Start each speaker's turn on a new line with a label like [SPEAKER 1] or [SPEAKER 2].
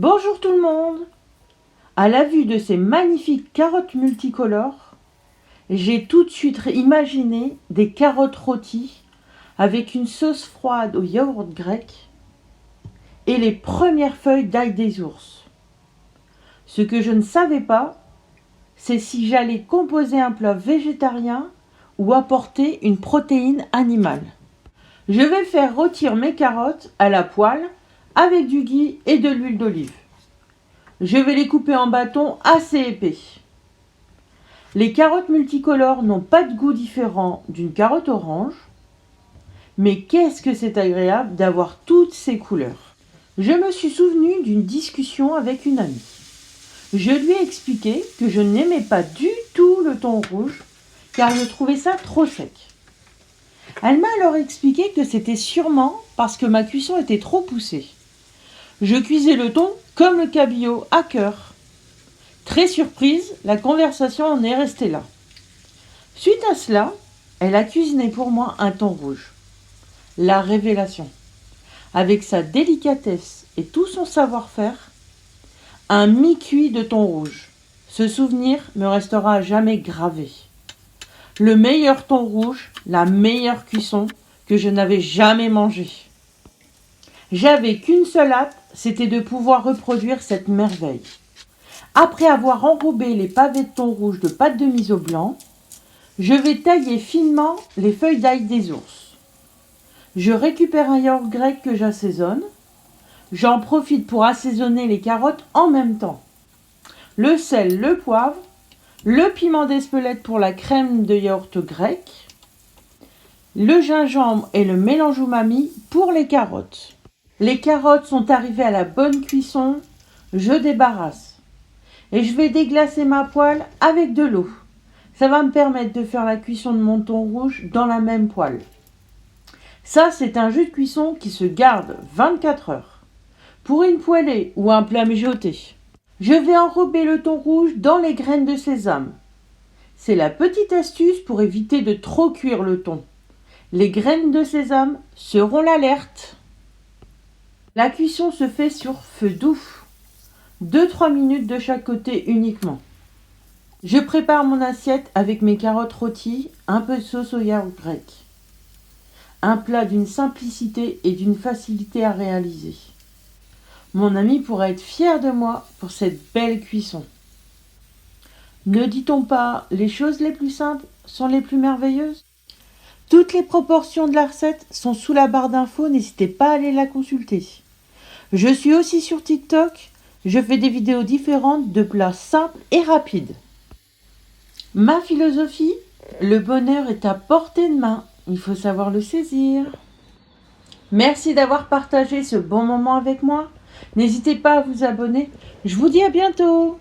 [SPEAKER 1] Bonjour tout le monde! À la vue de ces magnifiques carottes multicolores, j'ai tout de suite imaginé des carottes rôties avec une sauce froide au yaourt grec et les premières feuilles d'ail des ours. Ce que je ne savais pas, c'est si j'allais composer un plat végétarien ou apporter une protéine animale. Je vais faire rôtir mes carottes à la poêle avec du ghee et de l'huile d'olive. Je vais les couper en bâtons assez épais. Les carottes multicolores n'ont pas de goût différent d'une carotte orange, mais qu'est-ce que c'est agréable d'avoir toutes ces couleurs. Je me suis souvenu d'une discussion avec une amie. Je lui ai expliqué que je n'aimais pas du tout le thon rouge car je trouvais ça trop sec. Elle m'a alors expliqué que c'était sûrement parce que ma cuisson était trop poussée. Je cuisais le thon comme le cabillaud à cœur. Très surprise, la conversation en est restée là. Suite à cela, elle a cuisiné pour moi un thon rouge. La révélation. Avec sa délicatesse et tout son savoir-faire, un mi-cuit de thon rouge. Ce souvenir me restera à jamais gravé. Le meilleur thon rouge, la meilleure cuisson que je n'avais jamais mangé. J'avais qu'une seule hâte, c'était de pouvoir reproduire cette merveille. Après avoir enrobé les pavés de thon rouge de pâte de miso blanc, je vais tailler finement les feuilles d'ail des ours. Je récupère un yaourt grec que j'assaisonne. J'en profite pour assaisonner les carottes en même temps. Le sel, le poivre, le piment d'Espelette pour la crème de yaourt grec, le gingembre et le mélange umami pour les carottes. Les carottes sont arrivées à la bonne cuisson, je débarrasse. Et je vais déglacer ma poêle avec de l'eau. Ça va me permettre de faire la cuisson de mon thon rouge dans la même poêle. Ça, c'est un jus de cuisson qui se garde 24 heures. Pour une poêlée ou un plat mijoté, je vais enrober le thon rouge dans les graines de sésame. C'est la petite astuce pour éviter de trop cuire le thon. Les graines de sésame seront l'alerte. La cuisson se fait sur feu doux. 2-3 minutes de chaque côté uniquement. Je prépare mon assiette avec mes carottes rôties, un peu de sauce au yaourt grec. Un plat d'une simplicité et d'une facilité à réaliser. Mon ami pourra être fier de moi pour cette belle cuisson. Ne dit-on pas les choses les plus simples sont les plus merveilleuses? Toutes les proportions de la recette sont sous la barre d'infos, n'hésitez pas à aller la consulter. Je suis aussi sur TikTok. Je fais des vidéos différentes de plats simples et rapides. Ma philosophie, le bonheur est à portée de main. Il faut savoir le saisir. Merci d'avoir partagé ce bon moment avec moi. N'hésitez pas à vous abonner. Je vous dis à bientôt.